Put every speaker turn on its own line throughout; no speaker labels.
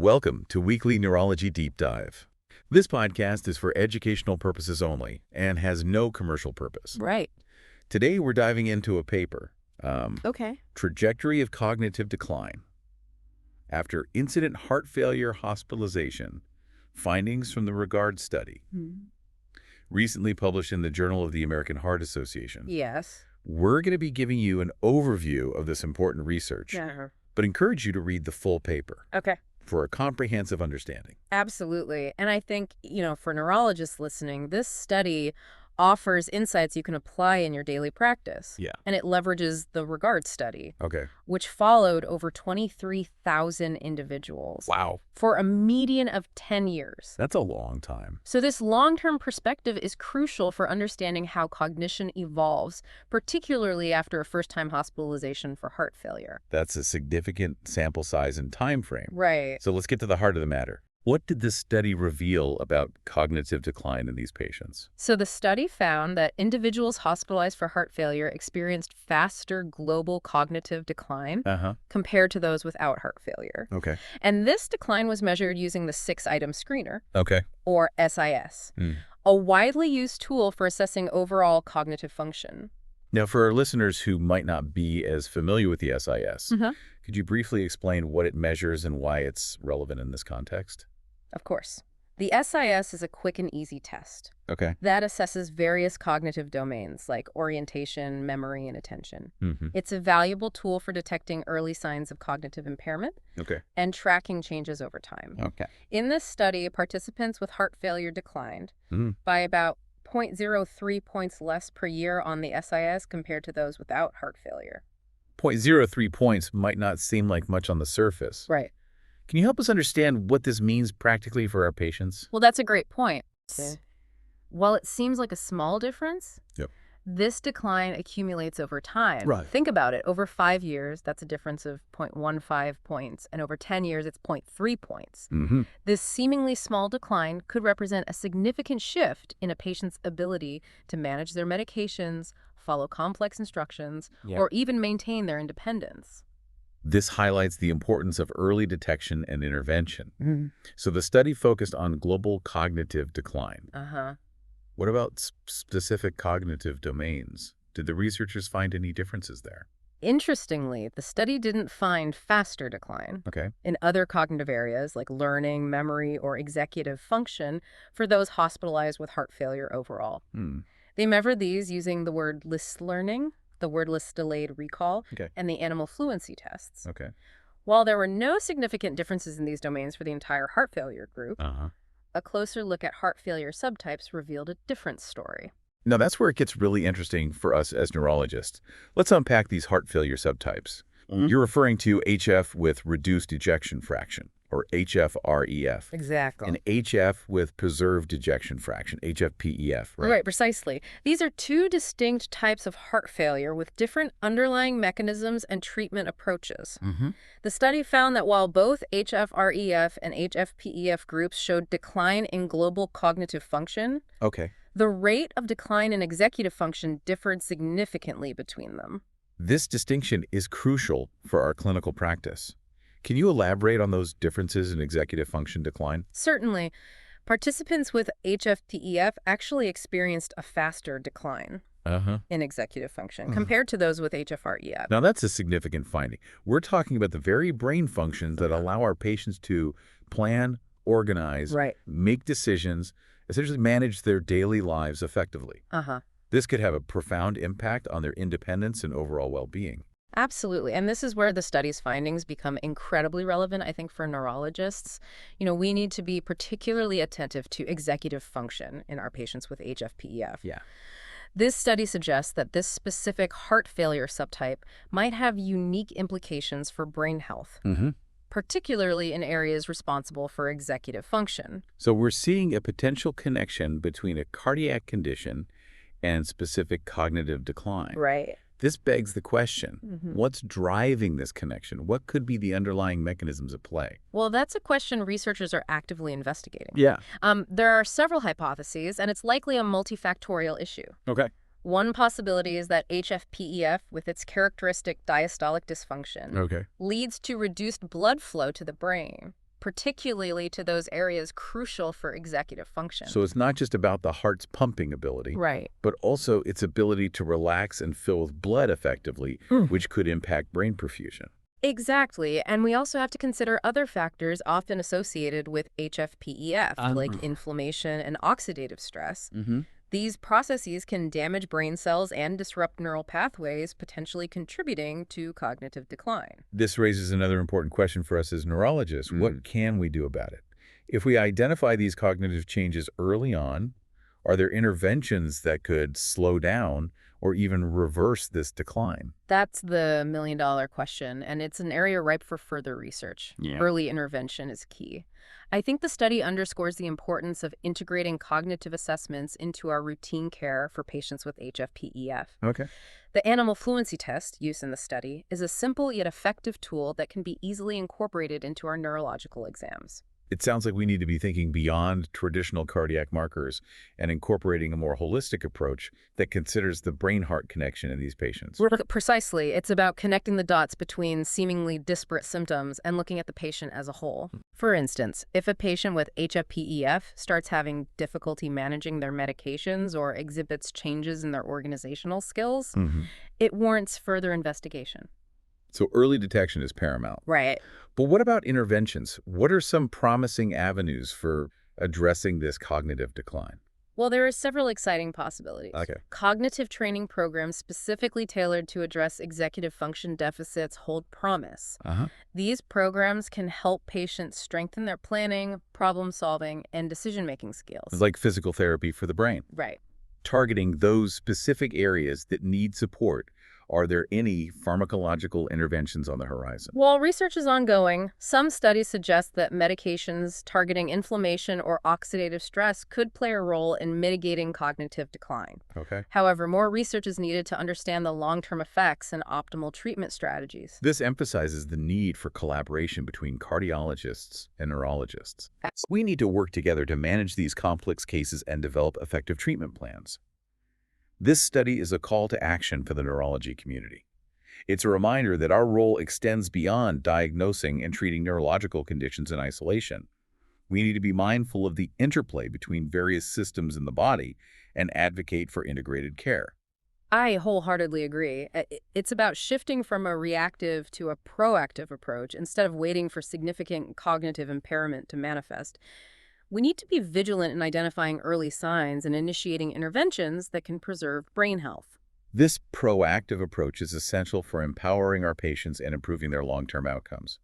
Welcome to Weekly Neurology Deep Dive. This podcast is for educational purposes only and has no commercial purpose.
Right.
Today we're diving into a paper,
Okay.
Trajectory of Cognitive Decline. After incident heart failure hospitalization, findings from the REGARD study, recently published in the Journal of the American Heart Association.
Yes.
We're going to be giving you an overview of this important research, but encourage you to read the full paper
Okay.
for a comprehensive understanding.
Absolutely. And I think, for neurologists listening, this study offers insights you can apply in your daily practice.
Yeah.
And it leverages the REGARD study,
Okay.
which followed over 23,000 individuals
Wow.
for a median of 10 years.
That's a long time.
So this long-term perspective is crucial for understanding how cognition evolves, particularly after a first-time hospitalization for heart failure.
That's a significant sample size and time frame.
Right.
So let's get to the heart of the matter. What did this study reveal about cognitive decline in these patients?
So the study found that individuals hospitalized for heart failure experienced faster global cognitive decline compared to those without heart failure.
Okay.
And this decline was measured using the 6-item screener,
Okay.
or SIS, a widely used tool for assessing overall cognitive function.
Now, for our listeners who might not be as familiar with the SIS, could you briefly explain what it measures and why it's relevant in this context?
Of course. The SIS is a quick and easy test
Okay.
that assesses various cognitive domains like orientation, memory, and attention. It's a valuable tool for detecting early signs of cognitive impairment
Okay.
and tracking changes over time.
Okay.
In this study, participants with heart failure declined by about 0.03 points less per year on the SIS compared to those without heart failure.
0.03 points might not seem like much on the surface.
Right.
Can you help us understand what this means practically for our patients?
Well, that's a great point. While it seems like a small difference, this decline accumulates over time.
Right.
Think about it. Over 5 years, that's a difference of 0.15 points, and over 10 years, it's 0.3 points. This seemingly small decline could represent a significant shift in a patient's ability to manage their medications, follow complex instructions, or even maintain their independence.
This highlights the importance of early detection and intervention. So the study focused on global cognitive decline. What about specific cognitive domains? Did the researchers find any differences there?
Interestingly, the study didn't find faster decline
Okay.
in other cognitive areas like learning, memory, or executive function for those hospitalized with heart failure overall. They measured these using the wordless learning, the wordless delayed recall, and the animal fluency tests.
Okay.
While there were no significant differences in these domains for the entire heart failure group, a closer look at heart failure subtypes revealed a different story.
Now that's where it gets really interesting for us as neurologists. Let's unpack these heart failure subtypes. You're referring to HF with reduced ejection fraction, or HFrEF.
Exactly.
And HF with preserved ejection fraction, HFpEF, right?
Right, precisely. These are two distinct types of heart failure with different underlying mechanisms and treatment approaches. The study found that while both HFrEF and HFpEF groups showed decline in global cognitive function, the rate of decline in executive function differed significantly between them.
This distinction is crucial for our clinical practice. Can you elaborate on those differences in executive function decline?
Certainly. Participants with HFpEF actually experienced a faster decline in executive function compared to those with HFrEF.
Now, that's a significant finding. We're talking about the very brain functions that allow our patients to plan, organize, make decisions, essentially manage their daily lives effectively. This could have a profound impact on their independence and overall well-being.
Absolutely. And this is where the study's findings become incredibly relevant, I think, for neurologists. We need to be particularly attentive to executive function in our patients with HFpEF. This study suggests that this specific heart failure subtype might have unique implications for brain health, particularly in areas responsible for executive function.
So we're seeing a potential connection between a cardiac condition and specific cognitive decline.
Right.
This begs the question, what's driving this connection? What could be the underlying mechanisms at play?
Well, that's a question researchers are actively investigating.
Yeah.
There are several hypotheses, and it's likely a multifactorial issue.
Okay.
One possibility is that HFpEF, with its characteristic diastolic dysfunction, leads to reduced blood flow to the brain. particularly to those areas crucial for executive function.
So it's not just about the heart's pumping ability,
right,
but also its ability to relax and fill with blood effectively, which could impact brain perfusion.
Exactly. And we also have to consider other factors often associated with HFpEF, like inflammation and oxidative stress. These processes can damage brain cells and disrupt neural pathways, potentially contributing to cognitive decline.
This raises another important question for us as neurologists. What can we do about it? If we identify these cognitive changes early on, are there interventions that could slow down or even reverse this decline?
That's the million-dollar question, and it's an area ripe for further research. Early intervention is key. I think the study underscores the importance of integrating cognitive assessments into our routine care for patients with HFpEF.
Okay.
The animal fluency test used in the study is a simple yet effective tool that can be easily incorporated into our neurological exams.
It sounds like we need to be thinking beyond traditional cardiac markers and incorporating a more holistic approach that considers the brain-heart connection in these patients.
Precisely. It's about connecting the dots between seemingly disparate symptoms and looking at the patient as a whole. For instance, if a patient with HFpEF starts having difficulty managing their medications or exhibits changes in their organizational skills, it warrants further investigation.
So early detection is paramount.
Right.
But what about interventions? What are some promising avenues for addressing this cognitive decline?
Well, there are several exciting possibilities.
Okay.
Cognitive training programs specifically tailored to address executive function deficits hold promise. These programs can help patients strengthen their planning, problem-solving, and decision-making skills.
It's like physical therapy for the brain.
Right.
Targeting those specific areas that need support. Are there any pharmacological interventions on the horizon?
While research is ongoing, some studies suggest that medications targeting inflammation or oxidative stress could play a role in mitigating cognitive decline.
Okay.
However, more research is needed to understand the long-term effects and optimal treatment strategies.
This emphasizes the need for collaboration between cardiologists and neurologists. We need to work together to manage these complex cases and develop effective treatment plans. This study is a call to action for the neurology community. It's a reminder that our role extends beyond diagnosing and treating neurological conditions in isolation. We need to be mindful of the interplay between various systems in the body and advocate for integrated care.
I wholeheartedly agree. It's about shifting from a reactive to a proactive approach instead of waiting for significant cognitive impairment to manifest. We need to be vigilant in identifying early signs and initiating interventions that can preserve brain health.
This proactive approach is essential for empowering our patients and improving their long-term outcomes.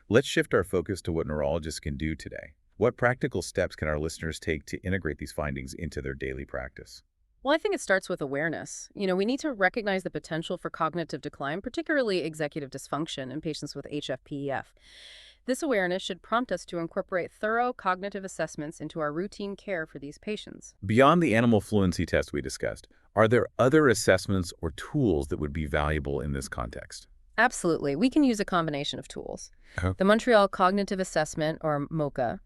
Let's shift our focus to what neurologists can do today. What practical steps can our listeners take to integrate these findings into their daily practice?
Well, I think it starts with awareness. We need to recognize the potential for cognitive decline, particularly executive dysfunction in patients with HFpEF. This awareness should prompt us to incorporate thorough cognitive assessments into our routine care for these patients.
Beyond the animal fluency test we discussed, are there other assessments or tools that would be valuable in this context?
Absolutely. We can use a combination of tools. The Montreal Cognitive Assessment, or MoCA,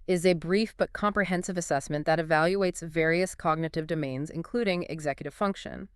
is a brief but comprehensive assessment that evaluates various cognitive domains, including executive function.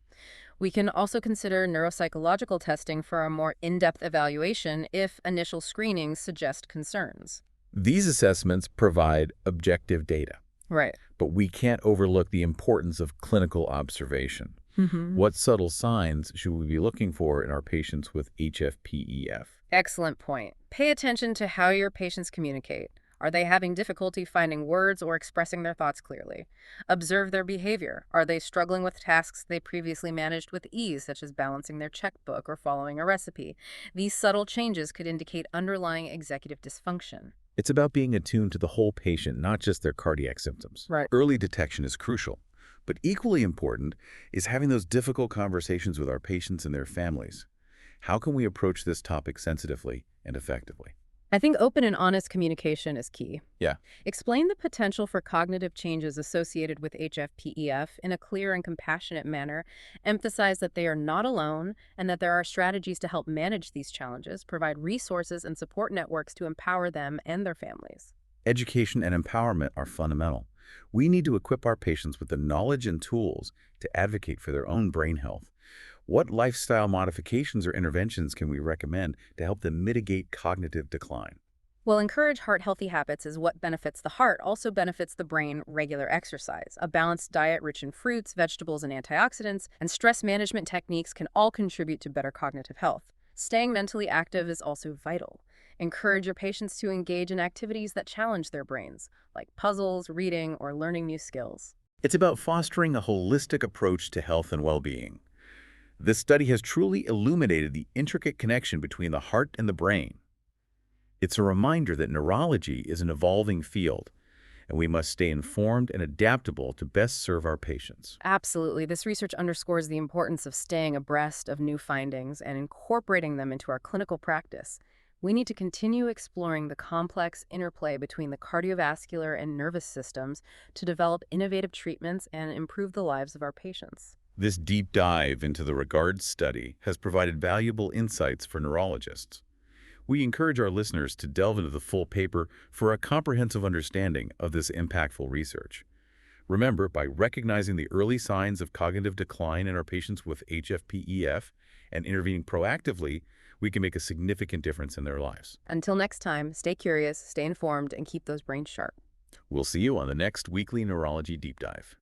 We can also consider neuropsychological testing for a more in-depth evaluation if initial screenings suggest concerns.
These assessments provide objective data.
Right.
But we can't overlook the importance of clinical observation. What subtle signs should we be looking for in our patients with HFpEF?
Excellent point. Pay attention to how your patients communicate. Are they having difficulty finding words or expressing their thoughts clearly? Observe their behavior. Are they struggling with tasks they previously managed with ease, such as balancing their checkbook or following a recipe? These subtle changes could indicate underlying executive dysfunction.
It's about being attuned to the whole patient, not just their cardiac symptoms.
Right.
Early detection is crucial, but equally important is having those difficult conversations with our patients and their families. How can we approach this topic sensitively and effectively?
I think open and honest communication is key.
Yeah.
Explain the potential for cognitive changes associated with HFpEF in a clear and compassionate manner. Emphasize that they are not alone and that there are strategies to help manage these challenges. Provide resources and support networks to empower them and their families.
Education and empowerment are fundamental. We need to equip our patients with the knowledge and tools to advocate for their own brain health. What lifestyle modifications or interventions can we recommend to help them mitigate cognitive decline?
Well, encourage heart-healthy habits is what benefits the heart, also benefits the brain. Regular exercise, a balanced diet rich in fruits, vegetables, and antioxidants, and stress management techniques can all contribute to better cognitive health. Staying mentally active is also vital. Encourage your patients to engage in activities that challenge their brains, like puzzles, reading, or learning new skills.
It's about fostering a holistic approach to health and well-being. This study has truly illuminated the intricate connection between the heart and the brain. It's a reminder that neurology is an evolving field, and we must stay informed and adaptable to best serve our patients.
Absolutely. This research underscores the importance of staying abreast of new findings and incorporating them into our clinical practice. We need to continue exploring the complex interplay between the cardiovascular and nervous systems to develop innovative treatments and improve the lives of our patients.
This deep dive into the REGARDS study has provided valuable insights for neurologists. We encourage our listeners to delve into the full paper for a comprehensive understanding of this impactful research. Remember, by recognizing the early signs of cognitive decline in our patients with HFpEF and intervening proactively, we can make a significant difference in their lives.
Until next time, stay curious, stay informed, and keep those brains sharp.
We'll see you on the next weekly Neurology Deep Dive.